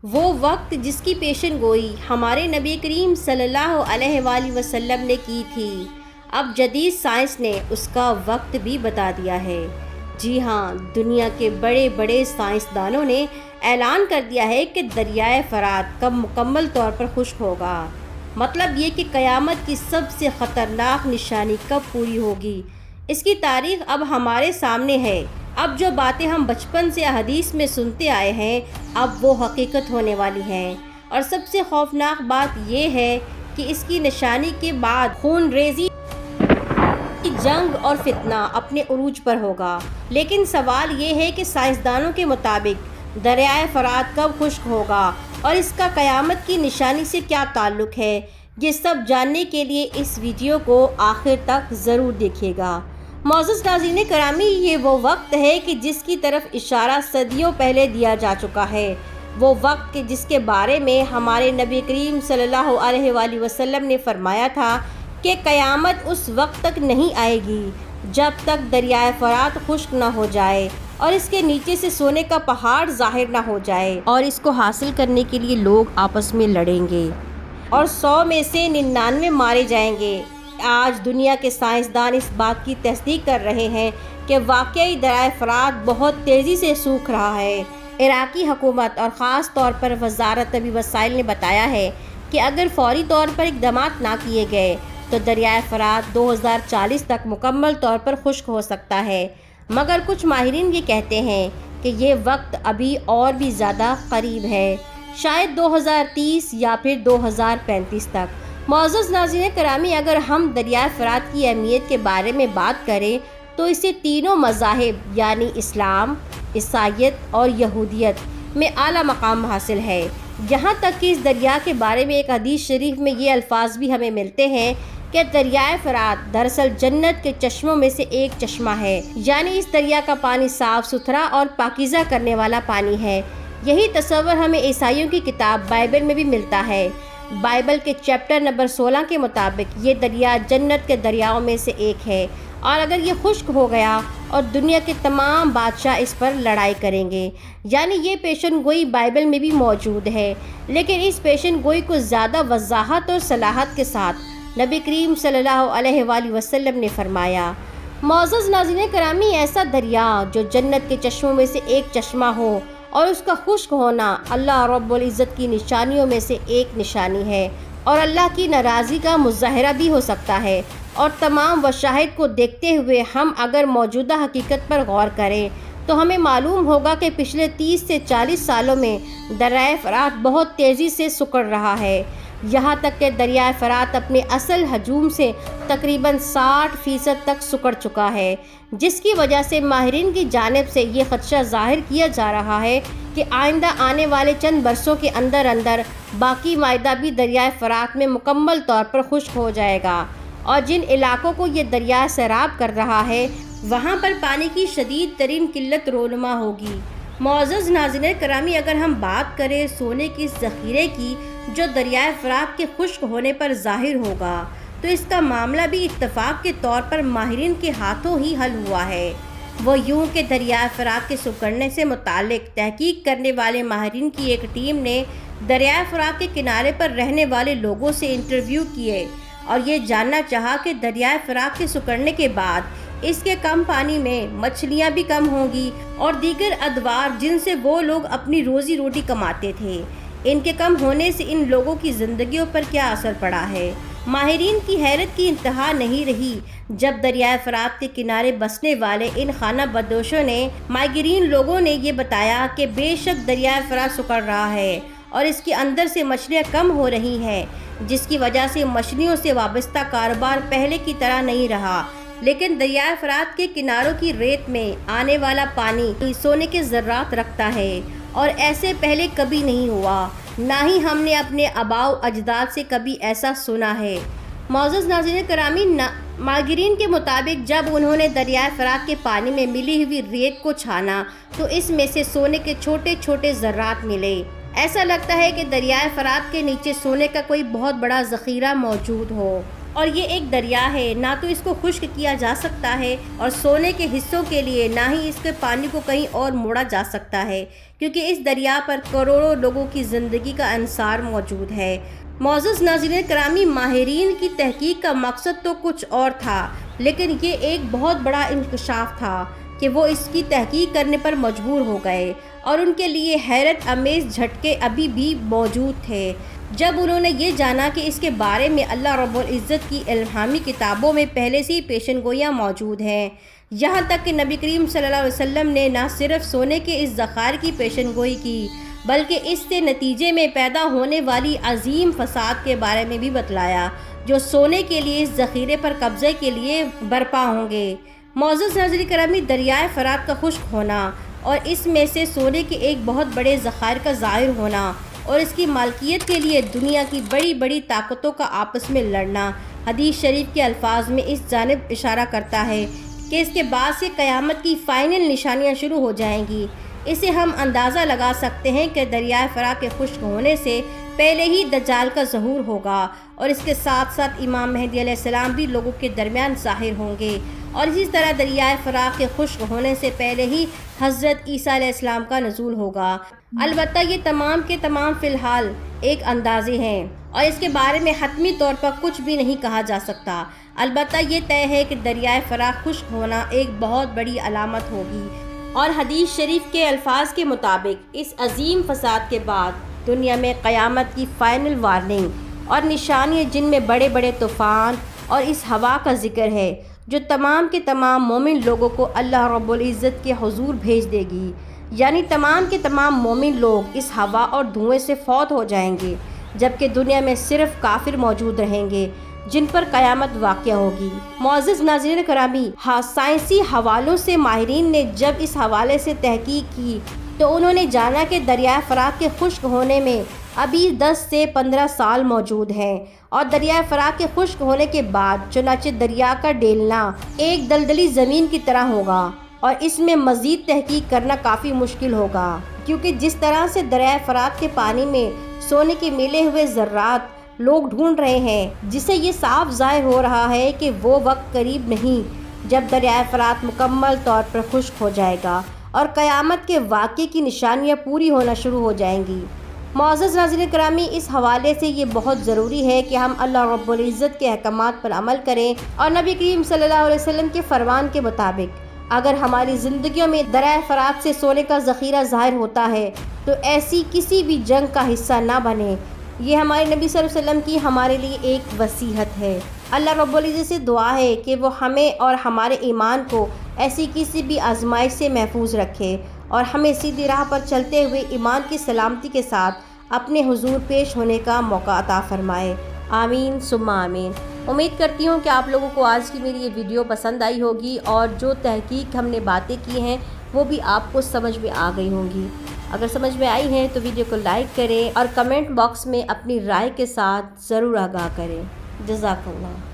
وہ وقت جس کی پیشن گوئی ہمارے نبی کریم صلی اللہ علیہ وآلہ وسلم نے کی تھی، اب جدید سائنس نے اس کا وقت بھی بتا دیا ہے۔ جی ہاں، دنیا کے بڑے بڑے سائنسدانوں نے اعلان کر دیا ہے کہ دریائے فرات کب مکمل طور پر خشک ہوگا۔ مطلب یہ کہ قیامت کی سب سے خطرناک نشانی کب پوری ہوگی، اس کی تاریخ اب ہمارے سامنے ہے۔ اب جو باتیں ہم بچپن سے حدیث میں سنتے آئے ہیں، اب وہ حقیقت ہونے والی ہیں۔ اور سب سے خوفناک بات یہ ہے کہ اس کی نشانی کے بعد خون ریزی، جنگ اور فتنہ اپنے عروج پر ہوگا۔ لیکن سوال یہ ہے کہ سائنسدانوں کے مطابق دریائے فرات کب خشک ہوگا اور اس کا قیامت کی نشانی سے کیا تعلق ہے، یہ سب جاننے کے لیے اس ویڈیو کو آخر تک ضرور دیکھیے گا۔ معزز ناظرین کرامی، یہ وہ وقت ہے کہ جس کی طرف اشارہ صدیوں پہلے دیا جا چکا ہے، وہ وقت کہ جس کے بارے میں ہمارے نبی کریم صلی اللہ علیہ وآلہ وسلم نے فرمایا تھا کہ قیامت اس وقت تک نہیں آئے گی جب تک دریائے فرات خشک نہ ہو جائے اور اس کے نیچے سے سونے کا پہاڑ ظاہر نہ ہو جائے، اور اس کو حاصل کرنے کے لیے لوگ آپس میں لڑیں گے اور 100 میں سے 99 مارے جائیں گے۔ آج دنیا کے سائنسدان اس بات کی تصدیق کر رہے ہیں کہ واقعی دریائے فرات بہت تیزی سے سوکھ رہا ہے۔ عراقی حکومت اور خاص طور پر وزارت طبی وسائل نے بتایا ہے کہ اگر فوری طور پر اقدامات نہ کیے گئے تو دریائے فرات 2040 تک مکمل طور پر خشک ہو سکتا ہے، مگر کچھ ماہرین یہ کہتے ہیں کہ یہ وقت ابھی اور بھی زیادہ قریب ہے، شاید 2030 یا پھر 2035 تک۔ معزز ناظرین کرامی، اگر ہم دریائے فرات کی اہمیت کے بارے میں بات کریں تو اسے تینوں مذاہب یعنی اسلام، عیسائیت اور یہودیت میں اعلیٰ مقام حاصل ہے۔ یہاں تک کہ اس دریا کے بارے میں ایک حدیث شریف میں یہ الفاظ بھی ہمیں ملتے ہیں کہ دریائے فرات دراصل جنت کے چشموں میں سے ایک چشمہ ہے، یعنی اس دریا کا پانی صاف ستھرا اور پاکیزہ کرنے والا پانی ہے۔ یہی تصور ہمیں عیسائیوں کی کتاب بائبل میں بھی ملتا ہے۔ بائبل کے چیپٹر نمبر 16 کے مطابق یہ دریا جنت کے دریاؤں میں سے ایک ہے، اور اگر یہ خشک ہو گیا اور دنیا کے تمام بادشاہ اس پر لڑائی کریں گے، یعنی یہ پیشن گوئی بائبل میں بھی موجود ہے، لیکن اس پیشن گوئی کو زیادہ وضاحت اور صلاحت کے ساتھ نبی کریم صلی اللہ علیہ وآلہ وسلم نے فرمایا۔ معزز ناظرین کرامی، ایسا دریا جو جنت کے چشموں میں سے ایک چشمہ ہو اور اس کا خشک ہونا اللہ رب العزت کی نشانیوں میں سے ایک نشانی ہے، اور اللہ کی ناراضی کا مظاہرہ بھی ہو سکتا ہے۔ اور تمام وشاہد کو دیکھتے ہوئے ہم اگر موجودہ حقیقت پر غور کریں تو ہمیں معلوم ہوگا کہ پچھلے 30 سے 40 سالوں میں دریائے فرات بہت تیزی سے سکڑ رہا ہے، یہاں تک کہ دریائے فرات اپنے اصل حجم سے تقریباً 60% تک سکڑ چکا ہے، جس کی وجہ سے ماہرین کی جانب سے یہ خدشہ ظاہر کیا جا رہا ہے کہ آئندہ آنے والے چند برسوں کے اندر اندر باقی معاہدہ بھی دریائے فرات میں مکمل طور پر خشک ہو جائے گا، اور جن علاقوں کو یہ دریا سیراب کر رہا ہے وہاں پر پانی کی شدید ترین قلت رونما ہوگی۔ معزز ناظرین کرامی، اگر ہم بات کریں سونے کے ذخیرے کی جو دریائے فرات کے خشک ہونے پر ظاہر ہوگا، تو اس کا معاملہ بھی اتفاق کے طور پر ماہرین کے ہاتھوں ہی حل ہوا ہے۔ وہ یوں کہ دریائے فرات کے سکڑنے سے متعلق تحقیق کرنے والے ماہرین کی ایک ٹیم نے دریائے فرات کے کنارے پر رہنے والے لوگوں سے انٹرویو کیے اور یہ جاننا چاہا کہ دریائے فرات کے سکڑنے کے بعد اس کے کم پانی میں مچھلیاں بھی کم ہوں گی اور دیگر ادوار جن سے وہ لوگ اپنی روزی روٹی کماتے تھے، ان کے کم ہونے سے ان لوگوں کی زندگیوں پر کیا اثر پڑا ہے۔ ماہرین کی حیرت کی انتہا نہیں رہی جب دریائے فرات کے کنارے بسنے والے ان خانہ بدوشوں نے مائیگرین لوگوں نے یہ بتایا کہ بے شک دریائے فرات سکڑ رہا ہے اور اس کے اندر سے مچھلیاں کم ہو رہی ہیں، جس کی وجہ سے مچھلیوں سے وابستہ کاروبار پہلے کی طرح نہیں رہا، لیکن دریائے فرات کے کناروں کی ریت میں آنے والا پانی سونے کے ذرات رکھتا ہے، اور ایسے پہلے کبھی نہیں ہوا، نہ ہی ہم نے اپنے آباء و اجداد سے کبھی ایسا سنا ہے۔ معزز ناظرین کرامی، ماہرین کے مطابق جب انہوں نے دریائے فرات کے پانی میں ملی ہوئی ریت کو چھانا تو اس میں سے سونے کے چھوٹے چھوٹے ذرات ملے۔ ایسا لگتا ہے کہ دریائے فرات کے نیچے سونے کا کوئی بہت بڑا ذخیرہ موجود ہو۔ اور یہ ایک دریا ہے، نہ تو اس کو خشک کیا جا سکتا ہے اور سونے کے حصوں کے لیے نہ ہی اس کے پانی کو کہیں اور موڑا جا سکتا ہے، کیونکہ اس دریا پر کروڑوں لوگوں کی زندگی کا انحصار موجود ہے۔ معزز ناظرین کرامی، ماہرین کی تحقیق کا مقصد تو کچھ اور تھا، لیکن یہ ایک بہت بڑا انکشاف تھا کہ وہ اس کی تحقیق کرنے پر مجبور ہو گئے، اور ان کے لیے حیرت امیز جھٹکے ابھی بھی موجود تھے جب انہوں نے یہ جانا کہ اس کے بارے میں اللہ رب العزت کی الہامی کتابوں میں پہلے سے ہی پیشن گوئیاں موجود ہیں، یہاں تک کہ نبی کریم صلی اللہ علیہ وسلم نے نہ صرف سونے کے اس ذخائر کی پیشن گوئی کی، بلکہ اس سے نتیجے میں پیدا ہونے والی عظیم فساد کے بارے میں بھی بتلایا جو سونے کے لیے اس ذخیرے پر قبضے کے لیے برپا ہوں گے۔ معزز ناظرین کرامی، دریائے فرات کا خشک ہونا اور اس میں سے سونے کے ایک بہت بڑے ذخائر کا ظاہر ہونا اور اس کی مالکیت کے لیے دنیا کی بڑی بڑی طاقتوں کا آپس میں لڑنا حدیث شریف کے الفاظ میں اس جانب اشارہ کرتا ہے کہ اس کے بعد سے قیامت کی فائنل نشانیاں شروع ہو جائیں گی۔ اسے ہم اندازہ لگا سکتے ہیں کہ دریائے فرات کے خشک ہونے سے پہلے ہی دجال کا ظہور ہوگا، اور اس کے ساتھ ساتھ امام مہدی علیہ السلام بھی لوگوں کے درمیان ظاہر ہوں گے، اور اسی طرح دریائے فرات کے خشک ہونے سے پہلے ہی حضرت عیسیٰ علیہ السلام کا نزول ہوگا۔ البتہ یہ تمام کے تمام فی الحال ایک اندازے ہیں اور اس کے بارے میں حتمی طور پر کچھ بھی نہیں کہا جا سکتا۔ البتہ یہ طے ہے کہ دریائے فرات خشک ہونا ایک بہت بڑی علامت ہوگی، اور حدیث شریف کے الفاظ کے مطابق اس عظیم فساد کے بعد دنیا میں قیامت کی فائنل وارننگ اور نشانیاں، جن میں بڑے بڑے طوفان اور اس ہوا کا ذکر ہے جو تمام کے تمام مومن لوگوں کو اللہ رب العزت کے حضور بھیج دے گی، یعنی تمام کے تمام مومن لوگ اس ہوا اور دھوئیں سے فوت ہو جائیں گے، جبکہ دنیا میں صرف کافر موجود رہیں گے جن پر قیامت واقع ہوگی۔ معزز ناظرین کرامی، سائنسی حوالوں سے ماہرین نے جب اس حوالے سے تحقیق کی تو انہوں نے جانا کہ دریائے فرات کے خشک ہونے میں ابھی 10 سے 15 سال موجود ہیں، اور دریائے فرات کے خشک ہونے کے بعد چنانچہ دریا کا ڈیلنا ایک دلدلی زمین کی طرح ہوگا، اور اس میں مزید تحقیق کرنا کافی مشکل ہوگا، کیونکہ جس طرح سے دریائے فرات کے پانی میں سونے کے ملے ہوئے ذرات لوگ ڈھونڈ رہے ہیں، جس سے یہ صاف ظاہر ہو رہا ہے کہ وہ وقت قریب نہیں جب دریائے فرات مکمل طور پر خشک ہو جائے گا اور قیامت کے واقعے کی نشانیاں پوری ہونا شروع ہو جائیں گی۔ معزز ناظرین کرامی، اس حوالے سے یہ بہت ضروری ہے کہ ہم اللہ رب العزت کے احکامات پر عمل کریں اور نبی کریم صلی اللہ علیہ وسلم کے فرمان کے مطابق اگر ہماری زندگیوں میں دریائے فرات سے سونے کا ذخیرہ ظاہر ہوتا ہے تو ایسی کسی بھی جنگ کا حصہ نہ بنے۔ یہ ہمارے نبی صلی اللہ علیہ وسلم کی ہمارے لیے ایک وصیت ہے۔ اللہ رب العزت سے دعا ہے کہ وہ ہمیں اور ہمارے ایمان کو ایسی کسی بھی آزمائش سے محفوظ رکھے اور ہمیں سیدھی راہ پر چلتے ہوئے ایمان کی سلامتی کے ساتھ اپنے حضور پیش ہونے کا موقع عطا فرمائے۔ آمین ثم آمین۔ امید کرتی ہوں کہ آپ لوگوں کو آج کی میری یہ ویڈیو پسند آئی ہوگی اور جو تحقیق ہم نے باتیں کی ہیں وہ بھی آپ کو سمجھ میں آ گئی ہوں گی۔ اگر سمجھ میں آئی ہیں تو ویڈیو کو لائک کریں اور کمنٹ باکس میں اپنی رائے کے ساتھ ضرور آگاہ کریں۔ جزاک اللہ۔